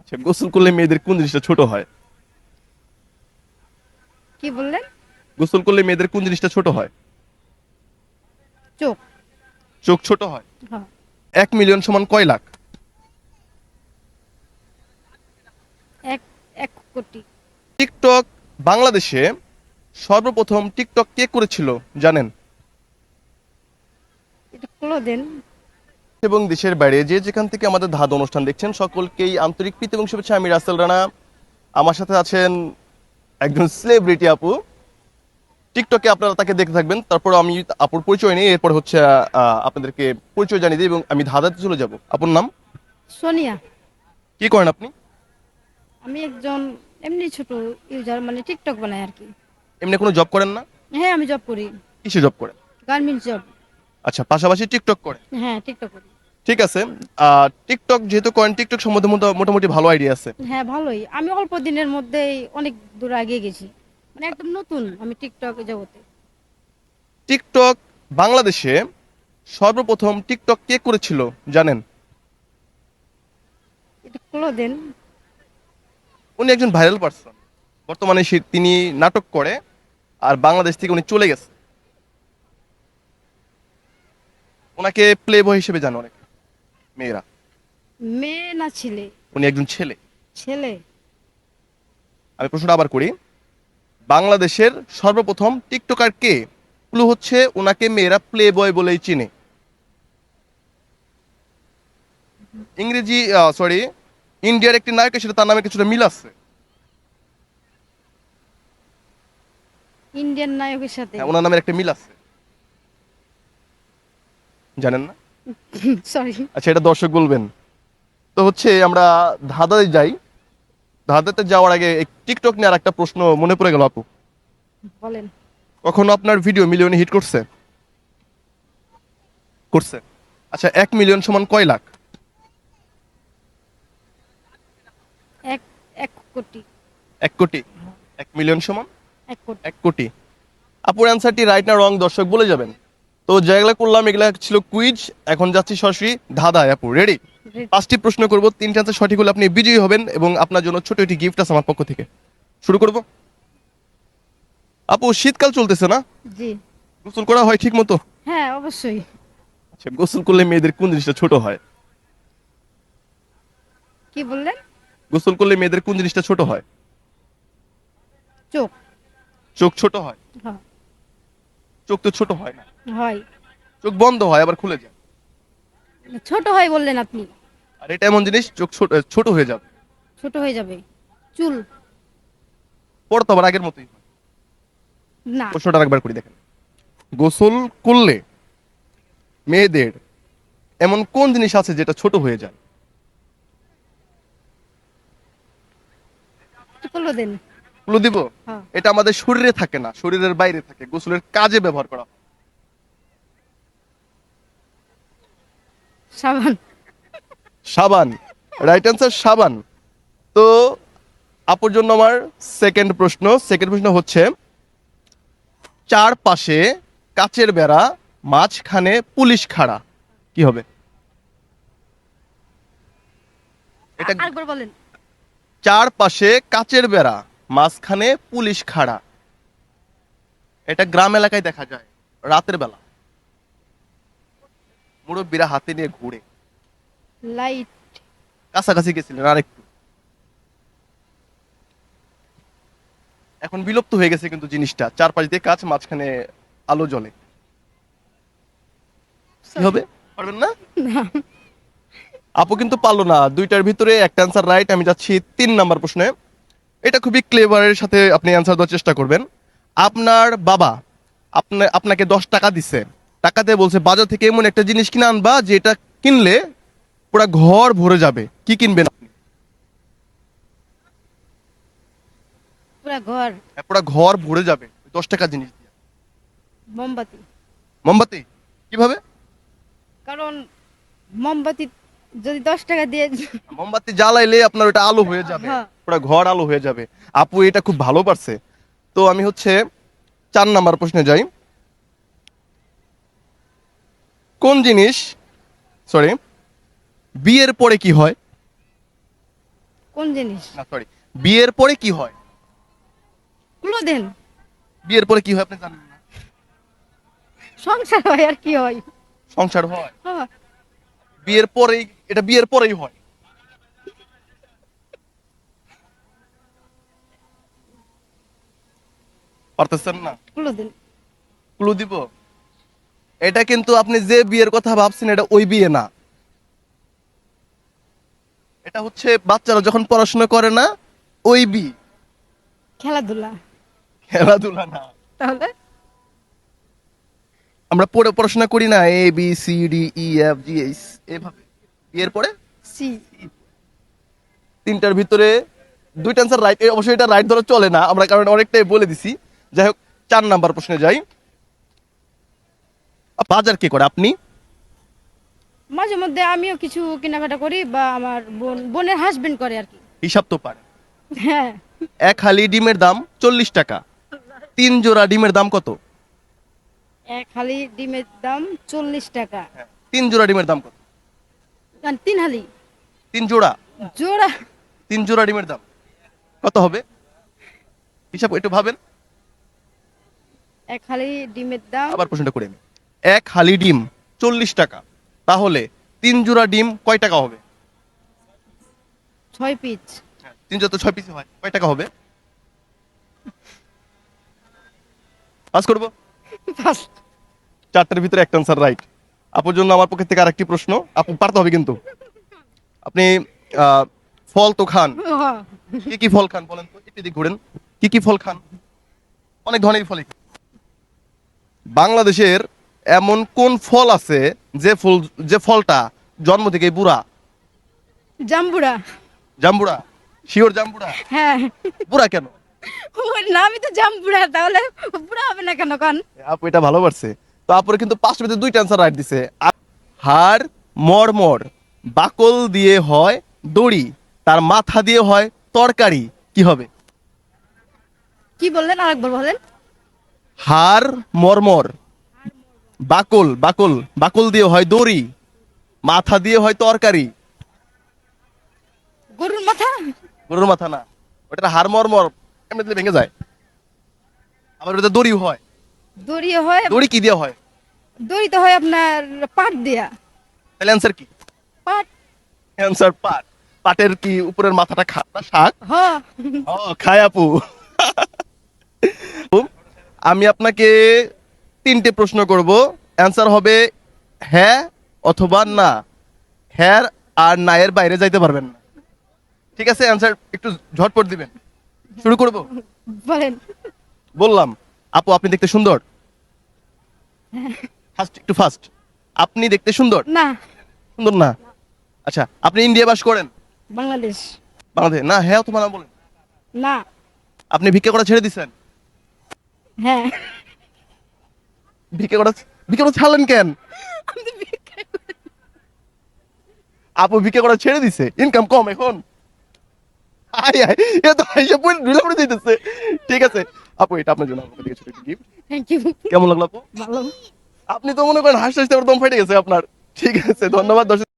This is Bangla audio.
আচ্ছা, গোসল করলে মেয়েদের কোন জিনিসটা ছোট হয়? কি বললেন? গোসল করলে মেয়েদের কোন জিনিসটা ছোট হয়? চোখ। চোখ ছোট হয়। হ্যাঁ। 1 মিলিয়ন সমান কয় লাখ? এক এক কোটি। টিকটক বাংলাদেশে সর্বপ্রথম টিকটক কে করেছিল জানেন? এটা খুলে দেন। এবং দেশের বাইরে যে যেখান থেকে আমাদের ধাঁধা অনুষ্ঠান দেখছেন সকলকেই আন্তরিক প্রীতি এবং শুভেচ্ছা। আমি রাসেল রানা, আমার সাথে আছেন একজন সেলিব্রিটি আপু। টিকটকে আপনারা তাকে দেখতে থাকবেন, তারপর আমি আপুর পরিচয় নিই, এরপর হচ্ছে আপনাদেরকে পরিচয় জানিয়ে দিই এবং আমি ধাঁধাতে চলে যাব। আপুর নাম সোনিয়া। কি করেন আপনি? আমি একজন এমনি ছোট ইউজার, মানে টিকটক বানাই আর কি। এমনি কোনো জব করেন না? হ্যাঁ, আমি জব করি। কিসে জব করেন? Garments job. আচ্ছা, পাশাপাশি টিকটক করেন। হ্যাঁ, টিকটক করি। ঠিক আছে। টিকটক যেহেতু করেন, টিকটক সম্বন্ধে মোটামুটি ভালো আইডিয়া আছে। হ্যাঁ, ভালোই। আমি অল্প দিনের মধ্যেই অনেক দূর এগিয়ে গেছি। মানে একদম নতুন আমি টিকটক জগতে। টিকটক বাংলাদেশে সর্বপ্রথম টিকটক কে করেছিল জানেন? এটা খুলে দেন। উনি একজন ভাইরাল পার্সন। বর্তমানে তিনি নাটক করে, আর বাংলাদেশ থেকে উনি চলে গেছে। ওনাকে প্লে বয় হিসেবে জানে অনেক মেয়েরা। মেয়ে না ছেলে? উনি একজন ছেলে। ছেলে। আমি প্রশ্নটা আবার করি, বাংলাদেশের সর্বপ্রথম টিকটকার কে? ক্লু হচ্ছে ওনাকে মেয়েরা প্লে বয় বলেই চিনে। ইংরেজি, সরি, ইন্ডিয়ার একটি নায়কের সাথে তার নামে কিছুটা মিল আছে। ইন্ডিয়ান নায়কের সাথে? হ্যাঁ, ওনার নামের একটা মিল আছে। জানেন না? সরি। আচ্ছা, এটা দর্শক বলবেন। তো হচ্ছে আমরা ধাঁধায় যাই। ধাঁধাতে যাওয়ার আগে এই টিকটক নিয়ে আর একটা প্রশ্ন মনে পড়ে গেল আপু। বলেন। কখনো আপনার ভিডিও মিলিয়নে হিট করছে? করছে। আচ্ছা, 1 মিলিয়ন সমান কয় লাখ? এক এক কোটি। 1 কোটি। 1 মিলিয়ন সমান এক কোটি। 1 কোটি। আপুর অ্যান্সারটি রাইট না রং দর্শক বলে যাবেন। তো যেগুলা করলাম এগুলা ছিল কুইজ। এখন যাচ্ছি সরাসরি ধাঁধায়। আপু রেডি? Great. 5টি প্রশ্ন করব, 3টা অ্যান্সার সঠিক হলে আপনি বিজয়ী হবেন এবং আপনার জন্য ছোট একটি গিফট আছে আমার পক্ষ থেকে। শুরু করব। আপু, শীতকাল চলতেছে না? জি। গোসল করা হয় ঠিক মতো? হ্যাঁ, অবশ্যই। আচ্ছা, গোসল করলে মেয়েদের কোন জিনিসটা ছোট হয়? কি বললেন? গোসল করলে মেয়েদের কোন জিনিসটা ছোট হয়? চোখ। চোখ ছোট হয়। হ্যাঁ। চোখ তো ছোট হয় না। হয়। চোখ বন্ধ হয় আবার খুলে যায়। ছোট হয় বললেন আপনি? আর এটা এমন জিনিস চোখ ছোট ছোট হয়ে যাবে। ছোট হয়ে যাবে। চুল। পরে তো আবার আগের মতোই হয়। না। প্রশ্নটা আরেকবার করি দেখেন। গোসল করলে মেয়েদের এমন কোন জিনিস আছে যেটা ছোট হয়ে যায়? একটু খুলে দেন। ক্লু দিব? হ্যাঁ। এটা আমাদের শরীরে থাকে না, শরীরের বাইরে থাকে, গোসলের কাজে ব্যবহার করা হয়। সাবান। সাবান। রাইট অ্যান্সার সাবান। তো আপুর জন্য আমার সেকেন্ড প্রশ্ন হচ্ছে, চারপাশে কাচের বেড়া, মাঝখানে পুলিশ খাড়া, কি হবে এটা? আরেকবার বলেন। চারপাশে কাচের বেড়া, মাঝখানে পুলিশ খাড়া। এটা গ্রাম এলাকায় দেখা যায় রাতের বেলা। মুরব্বীরা হাতে নিয়ে ঘুরে। লাইট। কাছাকাছি গেছিলেন আর একটু। এখন বিলুপ্ত হয়ে গেছে কিন্তু জিনিসটা, চারপাশ দিয়ে কাচ, মাঝখানে আলো জ্বলে। কি সরি। হবে? পারবেন না? না। আপু কিন্তু পারলো না, দুইটার ভিতরে একটা অ্যান্সার রাইট। আমি যাচ্ছি 3 নাম্বার প্রশ্নে। এটা খুবই ক্লেভারের সাথে আপনি অ্যান্সার দেওয়ার চেষ্টা করবেন। আপনার বাবা আপনাকে 10 টাকা দিছে, টাকা দিয়ে বলছে বাজার থেকে এমন একটা জিনিস কিনে আনবা যেটা কিনলে পুরা ঘর ভরে যাবে, কি কিনবেন আপনি? পুরা ঘর। হ্যাঁ, পুরা ঘর ভরে যাবে 10 টাকা জিনিস দিয়ে। মোমবাতি। মোমবাতি? কিভাবে? কারণ মোমবাতি যদি 10 টাকা দিয়ে। মোমবাতি জ্বালাইলে আপনার ওটা আলো হয়ে যাবে, হ্যাঁ। পুরা ঘর আলো হয়ে যাবে। আপু এটা খুব ভালো পারছে। তো আমি হচ্ছে 4 নাম্বার প্রশ্নে যাই। কোন জিনিস, সরি, বিয়ের পরে কি হয়? কোন কোন জিনিস? না সরি, বিয়ের পরে কি হয়? ক্লু দেন। বিয়ের পরে কি হয় আপনি জানেন না? সংসার হয় আর কি হয়? সংসার হয়। হ্যাঁ। বিয়ের পরেই, এটা বিয়ের পরেই হয়। পারতেছেন না? ক্লু দেন। ক্লু দিব? এটা কিন্তু আপনি যে বিয়ের কথা ভাবছেন এটা ওই বিয়ে না। এটা হচ্ছে বাচ্চারা যখন পড়াশোনা করে না ওই বিয়ে। খেলাধুলা। খেলাধুলা না। তাহলে আমরা পড়াশোনা করি না, A B C D E F G H এভাবে। বিয়ের পরে সি। তিনটার ভিতরে দুইটা অ্যান্সার রাইট। অবশ্যই এটা রাইট ধরে চলে না আমরা, কারণ অনেকটাই বলে দিছি। যাই হোক, 4 নাম্বার প্রশ্নে যাই। বাজার কে করে, আপনি? মাঝে মধ্যে আমিও কিছু কেনাকাটা করি বা আমার বোনের হাজবেন্ড করে আর কি। হিসাব তো পারে। হ্যাঁ। এক হালি ডিমের দাম 40 টাকা, 3 জোড়া ডিমের দাম কত? এক হালি ডিমের দাম 40 টাকা। 3 জোড়া ডিমের দাম কত? আর 3 হালি 3 জোড়া, জোড়া 3 জোড়া ডিমের দাম কত হবে? হিসাব একটু ভাবেন। এক হালি ডিমের দাম আবার প্রশ্নটা করে আমি, এক হালি ডিম 40 টাকা, তাহলে 3 জোড়া ডিম কয় টাকা হবে? 6 পিস। 3 জোড়া তো 6 পিস হয়, কয় টাকা হবে? পাস করবো? ফার্স্ট। 4টার ভিতরে একটা অ্যান্সার রাইট। আপুর জন্য আমার পক্ষ থেকে আরেকটি প্রশ্ন, আপু পারতে হবে কিন্তু। আপনি ফল তো খান, কি কি ফল খান বলেন তো, একটু দিক ঘুরেন। কি কি ফল খান? অনেক ধরনের ফলই খান। বাংলাদেশের এমন কোন ফল আছে যে ফলটা জন্ম থেকেই বুড়া? জাম্বুরা। জাম্বুরা? শিওর জাম্বুরা? হ্যাঁ। বুড়া কেন? ওর নামই তো জাম্বুরা, তাহলে বুড়া হবে না কেন কান? আপু এটা ভালো পারছে। তো আপুরে কিন্তু 5টার ভিতরে 2টা অ্যান্সার রাইট দিছে। হাড় মরমর, বাকল দিয়ে হয় দড়ি, তার মাথা দিয়ে হয় তরকারি, কি হবে? কি বললেন আরেকবার বলেন? হাড় মরমর, বাকল বাকল বাকল দিয়ে হয় দড়ি, মাথা দিয়ে হয় তরকারি। গরুর মাথা। গরুর মাথা না, ওটা হাড় মরমর, এমনিতে ভেঙে যায়। আবার ওটা দড়ি হয়। দড়ি হয়। দড়ি কি দিয়ে হয়? দড়ি তো হয় আপনার পাট দিয়া। তাহলে অ্যান্সার কি? পাট। অ্যান্সার পাট। পাটের কি উপরের মাথাটা না শাক? হ। ও খায় আপু। আমি আপনাকে 3টে প্রশ্ন করব, অ্যান্সার হবে হ্যাঁ অথবা না। হ্যাঁ আর না এর বাইরে যাইতে পারবেন না, ঠিক আছে? অ্যান্সার একটু ঝটপট দিবেন। শুরু করব? বলেন। বললাম, আপু আপনি দেখতে সুন্দর। একটু ফাস্ট। আপনি দেখতে সুন্দর? না। সুন্দর না? আচ্ছা, আপনি ইন্ডিয়া বাস করেন? বাংলাদেশ। বাংলাদেশ না, হ্যাঁ অথবা না বলেন। না। আপনি ভিক্ষা করা ছেড়ে দিছেন? হ্যাঁ। ভিক্ষা করা ছাড়লেন কেন? আপু ভিক্ষা করা ছেড়ে দিছে, ইনকাম কম এখন। আয় আয়, এ তো হিসাব করে ঢিলা করে দিতেছে। ঠিক আছে আপু, এটা আপনার জন্য আমাকে দিয়েছে গিফট। Thank you. কেমন লাগলো আপু? ভালো। আপনি তো মনে করেন হাসতে হাসতে ওর দম ফেটে গেছে আপনার। ঠিক আছে, ধন্যবাদ দর্শক।